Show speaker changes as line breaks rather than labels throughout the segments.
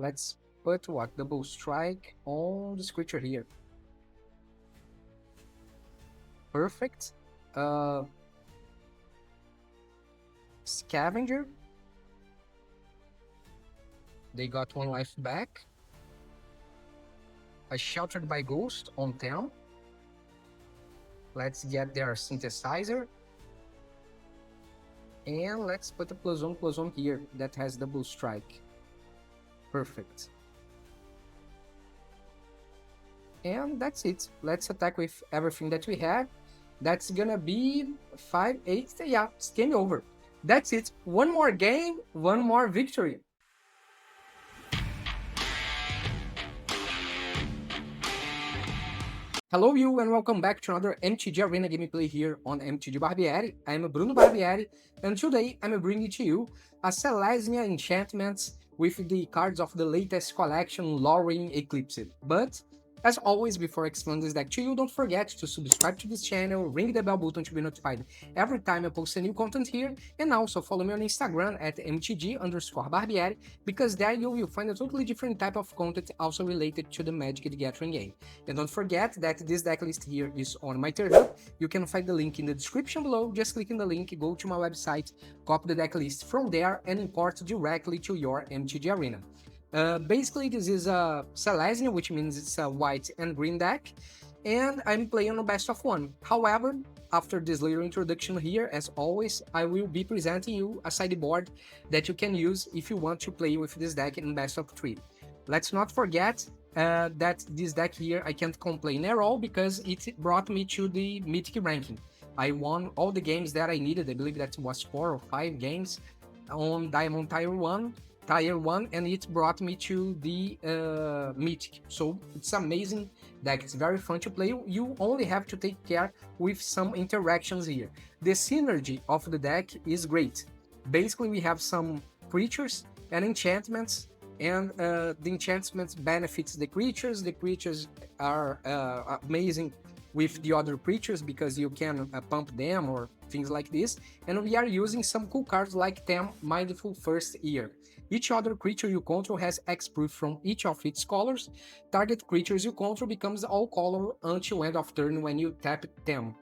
let's put what? Double strike on this creature here. Perfect. Scavenger. They got 1 life back. A Sheltered by Ghost on them. Let's get their synthesizer. And let's put a +1/+1 here that has double strike. Perfect. And that's it. Let's attack with everything that we have. That's gonna be 5-8. Yeah, it's game over. That's it. One more game, one more victory. Hello you and welcome back to another MTG Arena gameplay here on MTG Barbieri. I'm Bruno Barbieri and today I'm bringing to you a Selesnya Enchantments with the cards of the latest collection Lowering Eclipse. But as always, before explaining this deck to you, don't forget to subscribe to this channel, ring the bell button to be notified every time I post a new content here, and also follow me on Instagram at mtg_barbieri, because there you will find a totally different type of content also related to the Magic the Gathering game. And don't forget that this deck list here is on my tier hub. You can find the link in the description below. Just click on the link, go to my website, copy the deck list from there, and import directly to your MTG Arena. Basically, this is a Selesnya, which means it's a white and green deck, and I'm playing on best of 1. However, after this little introduction here, as always, I will be presenting you a sideboard that you can use if you want to play with this deck in best of 3. Let's not forget that this deck here I can't complain at all because it brought me to the Mythic ranking. I won all the games that I needed. I believe that was 4 or 5 games on Diamond Tier 1, and it brought me to the Mythic. So it's amazing deck. It's very fun to play. You only have to take care with some interactions here. The synergy of the deck is great. Basically, we have some creatures and enchantments, and the enchantments benefits the creatures. The creatures are amazing with the other creatures because you can pump them or things like this. And we are using some cool cards like Tem Mindful First Ear. Each other creature you control has X-proof from each of its colors. Target creatures you control becomes all color until end of turn when you tap Tem.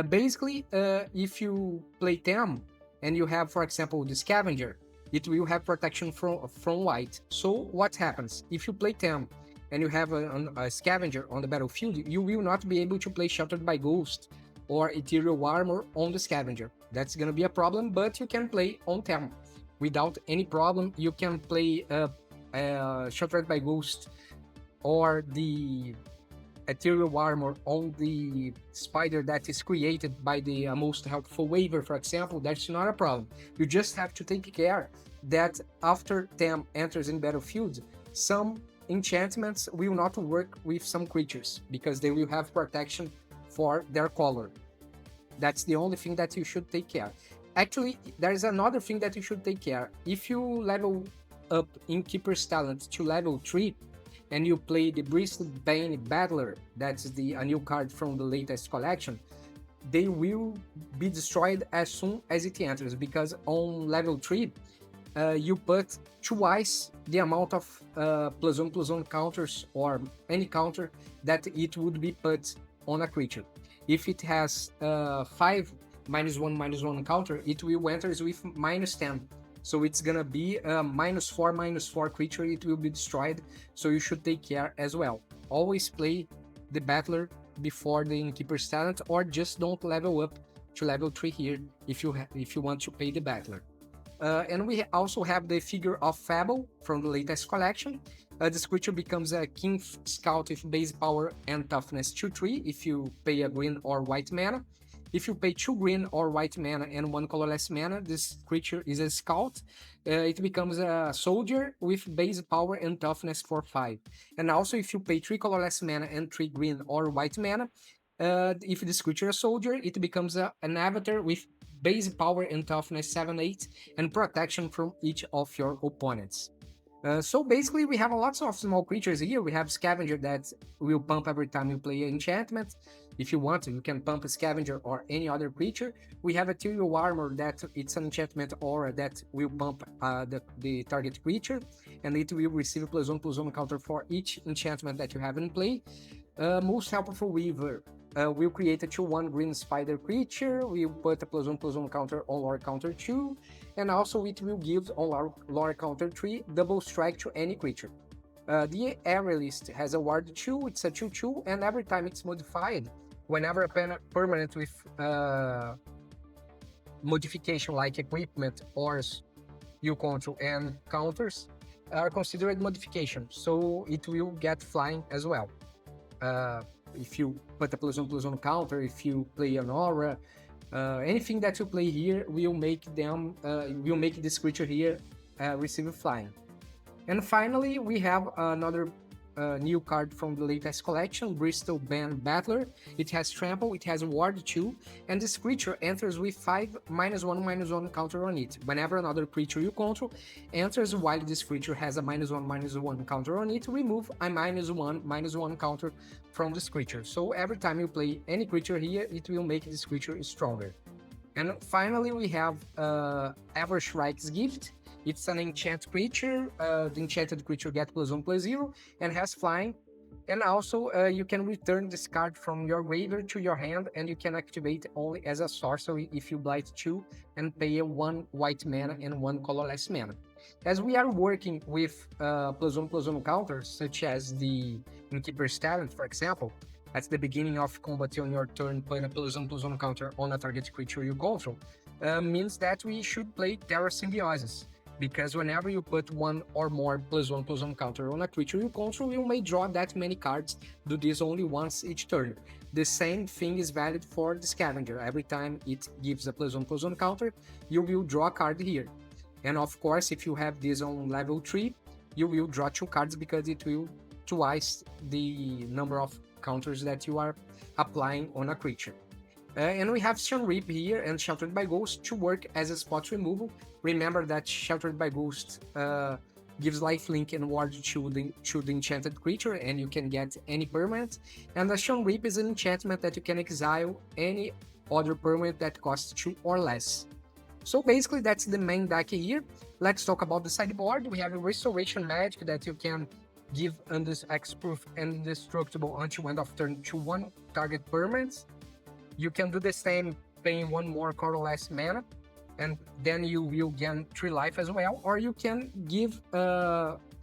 Basically, if you play Tem and you have, for example, the Scavenger, it will have protection from white. So what happens? If you play Tem and you have a Scavenger on the battlefield, you will not be able to play Sheltered by Ghost or Ethereal Armor on the Scavenger. That's gonna be a problem, but you can play on Tem. Without any problem, you can play Sheltered by Ghost or the Ethereal Armor on the spider that is created by the most helpful waiver, for example. That's not a problem. You just have to take care that after Tem enters in battlefield, some enchantments will not work with some creatures because they will have protection for their color. That's the only thing that you should take care. Actually, there is another thing that you should take care. If you level up Innkeeper's Talent to level 3, and you play the Bristled Bane Battler, that's a new card from the latest collection, they will be destroyed as soon as it enters, because on level 3, you put twice the amount of +1/+1 counters or any counter that it would be put on a creature. If it has 5 -1/-1 counter, it will enter with -10. So it's gonna be a -4/-4 creature, it will be destroyed, so you should take care as well. Always play the Battler before the Innkeeper's Talent, or just don't level up to level 3 here if you want to play the Battler. And we also have the Figure of Fable from the latest collection. This creature becomes a King Scout with base power and toughness 2/3 if you pay a green or white mana. If you pay 2 green or white mana and 1 colorless mana, this creature is a Scout. It becomes a Soldier with base power and toughness for 5. And also, if you pay 3 colorless mana and 3 green or white mana, if this creature is a Soldier, it becomes an Avatar with base power and toughness 7/8 and protection from each of your opponents. So basically, we have lots of small creatures here. We have Scavenger that will pump every time you play an enchantment. If you want to, you can pump a Scavenger or any other creature. We have Ethereal Armor that it's an enchantment aura that will pump the target creature, and it will receive a +1/+1 counter for each enchantment that you have in play. Most helpful Weaver will create a 2/1 green spider creature. We'll put a +1/+1 counter on lore counter 2, and also it will give on lore counter 3 double strike to any creature. The Aerialist has a ward 2, it's a 2/2, and every time it's modified, whenever a permanent with modification like equipment, ores, you control, and counters are considered modification, so it will get flying as well. If you put a +1/+1 counter, if you play an aura, anything that you play here will make this creature here receive flying. And finally, we have another new card from the latest collection, Bristol Band Battler. It has Trample, it has Ward 2, and this creature enters with 5 -1/-1 counter on it. Whenever another creature you control enters while this creature has a -1/-1 counter on it, remove a -1/-1 counter from this creature. So every time you play any creature here, it will make this creature stronger. And finally, we have Evershrike's Gift. It's an enchant creature. The enchanted creature gets +1/+0 and has flying. And also, you can return this card from your graveyard to your hand, and you can activate only as a sorcery if you blight 2 and pay 1 white mana and 1 colorless mana. As we are working with +1/+1 counters, such as the Innkeeper's Talent, for example, at the beginning of combat on your turn, put a +1/+1 counter on a target creature you control, means that we should play Terra Symbiosis. Because whenever you put one or more +1/+1 counter on a creature you control, you may draw that many cards, do this only once each turn. The same thing is valid for the Scavenger. Every time it gives a +1/+1 counter, you will draw a card here. And of course, if you have this on level 3, you will draw 2 cards because it will twice the number of counters that you are applying on a creature. And we have Sunreap here and Sheltered by Ghost to work as a spot removal. Remember that Sheltered by Ghost gives lifelink and ward to the enchanted creature, and you can get any permanent. And the Sunreap is an enchantment that you can exile any other permanent that costs 2 or less. So basically, that's the main deck here. Let's talk about the sideboard. We have a Restoration Magic that you can give under X-Proof and Indestructible until end of turn to 1 target permanent. You can do the same, paying 1 more colorless mana, and then you will gain 3 life as well. Or you can give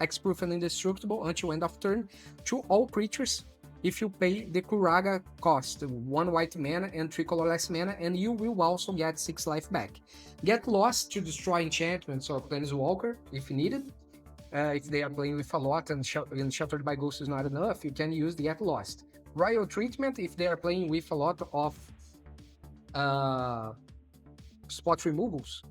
X-Proof and Indestructible until end of turn to all creatures if you pay the Kuraga cost, 1 white mana and 3 colorless mana, and you will also get 6 life back. Get Lost to destroy enchantments or Planeswalker if needed. If they are playing with a lot and Sheltered by Ghost is not enough, you can use the Get Lost. Royal Treatment, if they are playing with a lot of spot removals,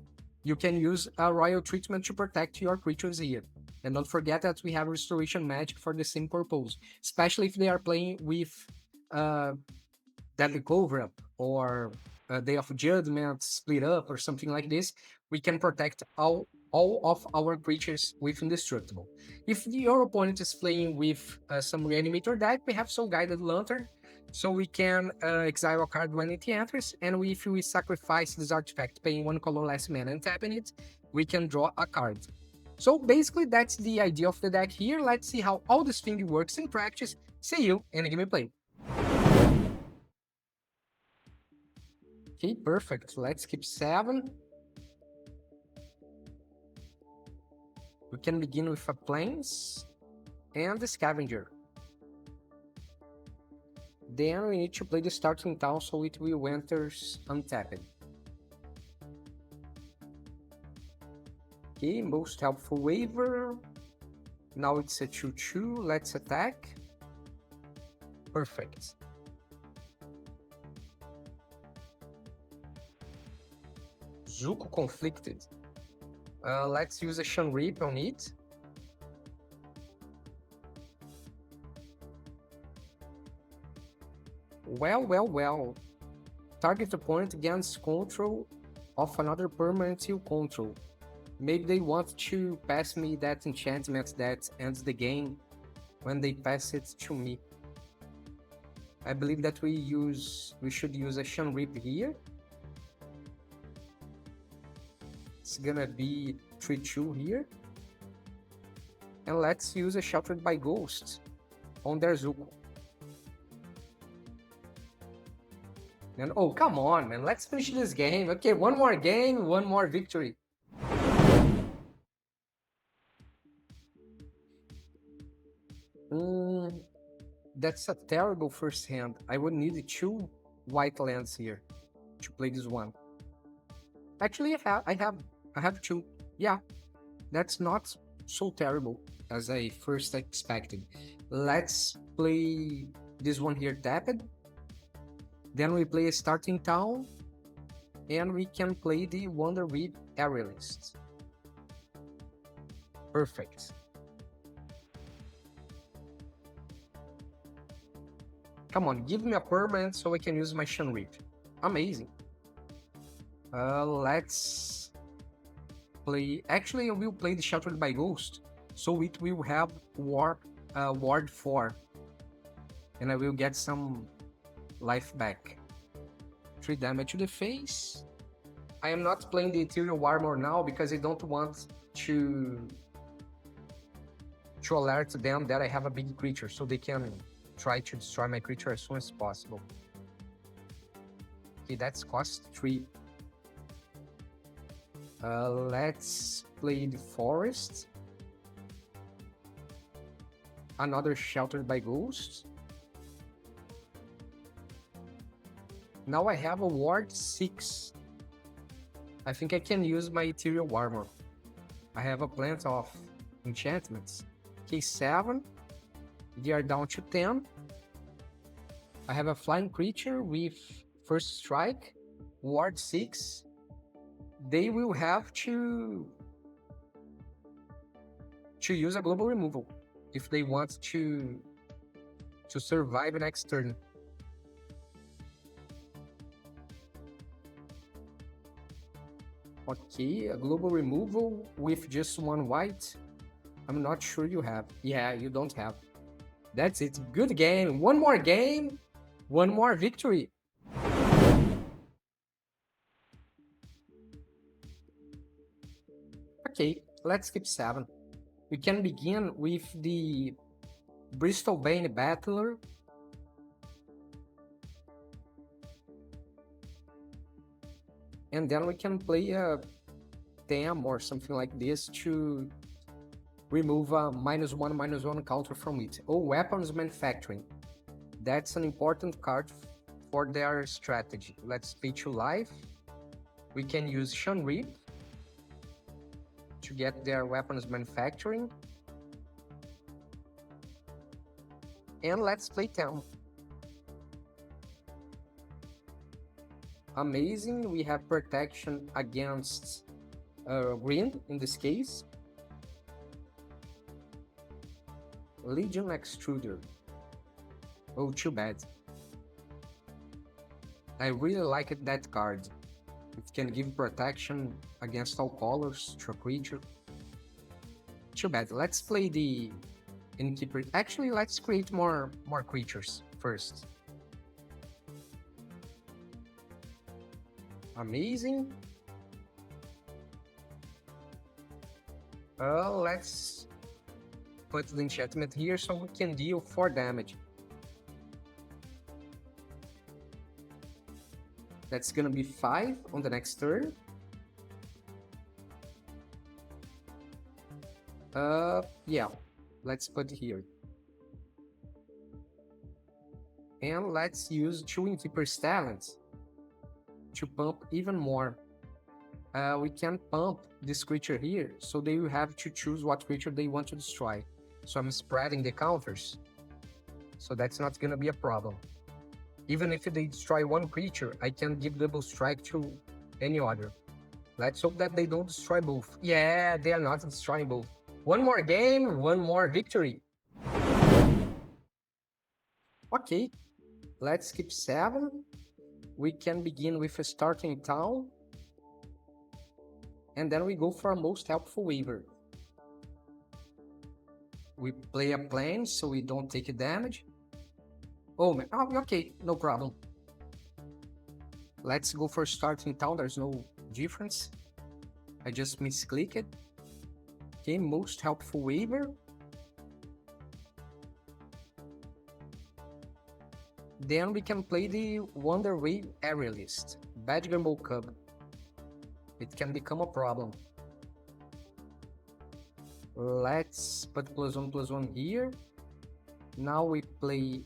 you can use a Royal Treatment to protect your creatures here. And don't forget that we have Restoration Magic for the same purpose, especially if they are playing with Deadly Cover-Up or Day of Judgment, Split Up, or something like this. We can protect all of our creatures with Indestructible. If your opponent is playing with some Reanimator deck, we have Soul Guided Lantern, so we can exile a card when it enters, and if we sacrifice this artifact, paying 1 colorless mana and tapping it, we can draw a card. So basically, that's the idea of the deck here. Let's see how all this thing works in practice. See you in the gameplay. Okay, perfect. Let's keep 7. We can begin with a Plains and the Scavenger. Then we need to play the starting town so it will enter untapped. Okay, most helpful waiver. Now it's a 2/2. Let's attack. Perfect. Zuko Conflicted. Let's use a Sunreap on it. Well. Target opponent gains control of another permanent you control. Maybe they want to pass me that enchantment that ends the game when they pass it to me. I believe that we should use a Shan Rip here. It's gonna be 3-2 here. And let's use a Sheltered by Ghost on their Zuko. And oh, come on, man. Let's finish this game. Okay, one more game, one more victory. That's a terrible first hand. I would need 2 white lands here to play this one. Actually, I have 2. Yeah, that's not so terrible as I first expected. Let's play this one here tapped. Then we play a starting town, and we can play the Wonder Reed Aerialist. Perfect. Come on, give me a permanent so I can use my Shan Reap. Amazing. Let's play. Actually, I will play the Sheltered by Ghost, so it will have Ward 4, and I will get some life back. 3 damage to the face. I am not playing the Ethereal Armor now because I don't want to alert them that I have a big creature, so they can try to destroy my creature as soon as possible. Okay, that's cost 3. Let's play the Forest. Another Sheltered by Ghosts. Now I have a Ward 6. I think I can use my Ethereal Armor. I have a plant of enchantments. Okay, 7. They are down to 10. I have a flying creature with first strike, Ward 6. They will have to use a global removal if they want to survive the next turn. Okay, a global removal with just 1 white. I'm not sure you have. Yeah, you don't have. That's it. Good game. One more game. One more victory. Okay, let's skip 7. We can begin with the Bristol Bane Battler. And then we can play a Dam or something like this to remove a -1/-1 counter from it. Oh, Weapons Manufacturing. That's an important card for their strategy. Let's pay 2 life. We can use Shan Reap to get their Weapons Manufacturing. And let's play Town. Amazing, we have protection against green in this case. Legion Extruder. Oh, too bad. I really liked that card. It can give protection against all colors to a creature. Too bad. Let's play the Innkeeper. Actually, let's create more creatures first. Amazing. Let's put the enchantment here so we can deal 4 damage. That's gonna be 5 on the next turn. Yeah, let's put here. And let's use 2 Innkeeper's Talents to pump even more. We can pump this creature here, so they will have to choose what creature they want to destroy. So I'm spreading the counters, so that's not gonna be a problem. Even if they destroy 1 creature, I can give double strike to any other. Let's hope that they don't destroy both. Yeah, they are not destroying both. One more game, one more victory. Okay, let's skip 7. We can begin with a starting town. and then we go for a most helpful waiver. We play a plane so we don't take damage. Oh man, oh, okay, no problem. Let's go for starting town, there's no difference. I just misclicked it. Okay, most helpful waiver. Then we can play the Wonder Wave Aerialist, Badger Cub. It can become a problem. Let's put +1/+1 here. Now we play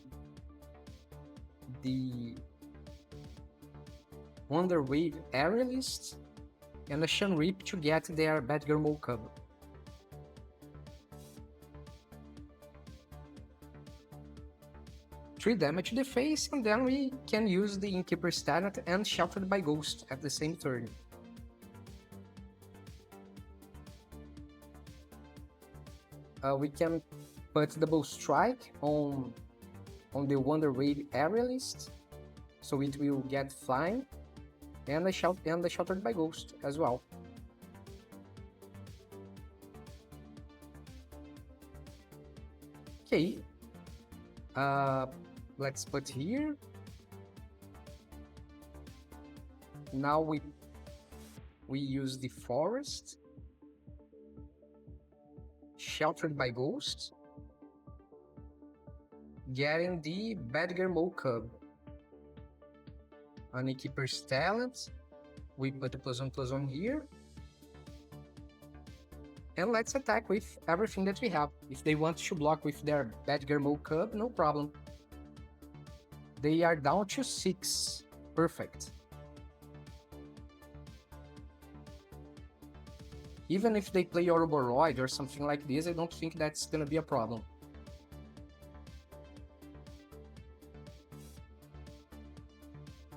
the Wonder Wave Aerialist and a Shanreap to get their Badger Cub. Three damage to the face, and then we can use the Innkeeper Stagnant and Sheltered by Ghost at the same turn. We can put double strike on the Wonder Wave Aerialist, so it will get flying, and the Sheltered by Ghost as well. Okay. Let's put here. Now we use the forest, Sheltered by Ghost, getting the Badger Cub. On Innkeeper's Talent, we put the +1/+1 here. And let's attack with everything that we have. If they want to block with their Badger Cub, no problem. They are down to 6. Perfect. Even if they play Ouroboros or something like this, I don't think that's gonna be a problem.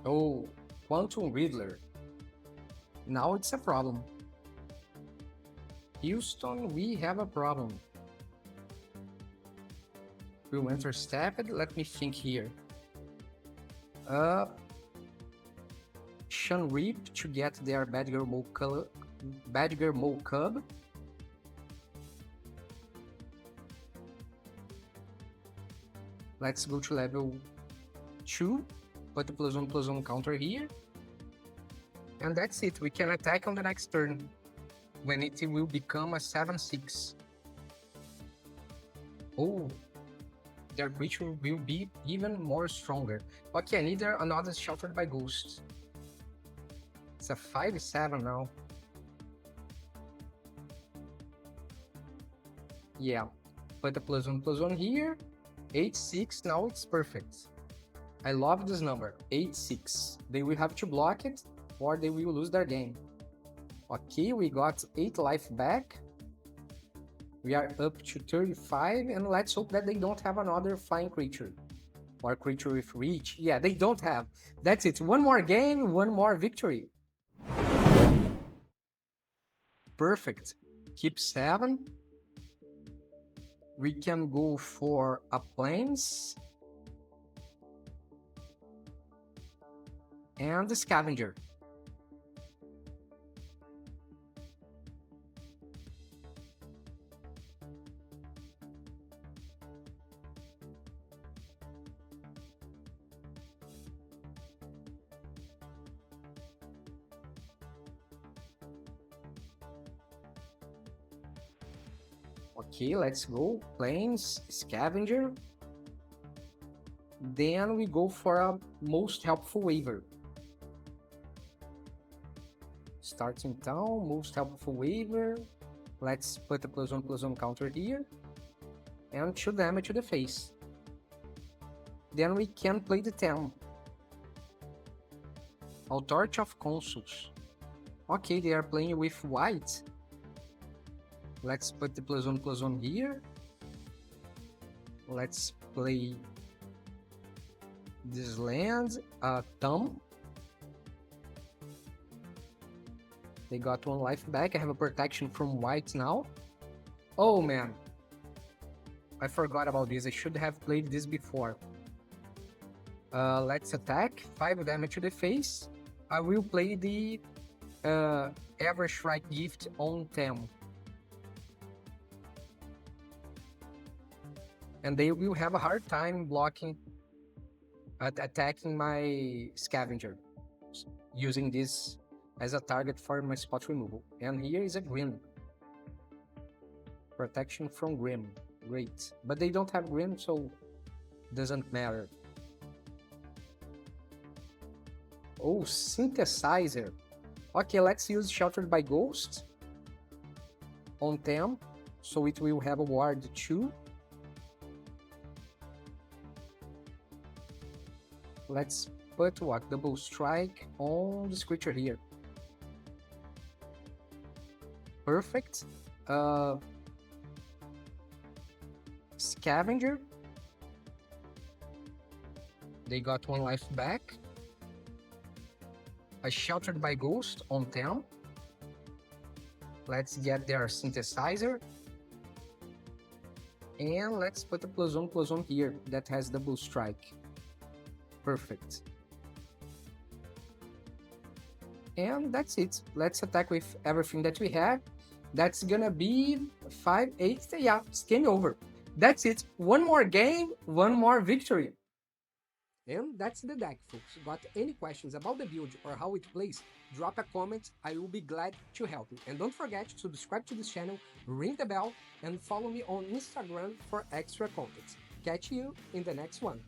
Oh, Quantum Riddler. Now it's a problem. Houston, we have a problem. We'll enter Stepped. Let me think here. Shanreap to get their Badger Cub. Let's go to level 2. Put the +1/+1 counter here. And that's it. We can attack on the next turn, when it will become a 7/6. Oh, their creature will be even more stronger. Okay, I need another Sheltered by Ghost. It's a 5/7 now. Yeah, put the +1/+1 here. 8/6, now it's perfect. I love this number, 8/6. They will have to block it, or they will lose their game. Okay, we got 8 life back. We are up to 35, and let's hope that they don't have another flying creature. Or creature with reach. Yeah, they don't have. That's it. One more game, one more victory. Perfect. Keep 7. We can go for a plains. And the scavenger. Okay, let's go. Plains, scavenger. Then we go for a most helpful waiver. Starting town, most helpful waiver. Let's put a +1/+1 counter here. And 2 damage to the face. Then we can play the 10. Authority of Consuls. Okay, they are playing with white. Let's put the +1/+1 here. Let's play this land, Thumb. They got 1 life back. I have a protection from white now. Oh man, I forgot about this. I should have played this before. Let's attack. 5 damage to the face. I will play the Ever Strike Gift on them. And they will have a hard time blocking, attacking my Scavenger, using this as a target for my spot removal. And here is a Grim. Protection from Grim. Great. But they don't have Grim, so doesn't matter. Oh, Synthesizer. Okay, let's use Sheltered by Ghost on them, so it will have a ward 2. Let's put what? Double Strike on this creature here. Perfect. Scavenger. They got 1 life back. A Sheltered by Ghost on them. Let's get their Synthesizer. And let's put a +1/+1 here that has Double Strike. Perfect. And that's it. Let's attack with everything that we have. That's gonna be 5-8. Yeah, it's game over. That's it. One more game, one more victory. And that's the deck, folks. Got any questions about the build or how it plays? Drop a comment, I will be glad to help you. And don't forget to subscribe to this channel, ring the bell, and follow me on Instagram for extra content. Catch you in the next one.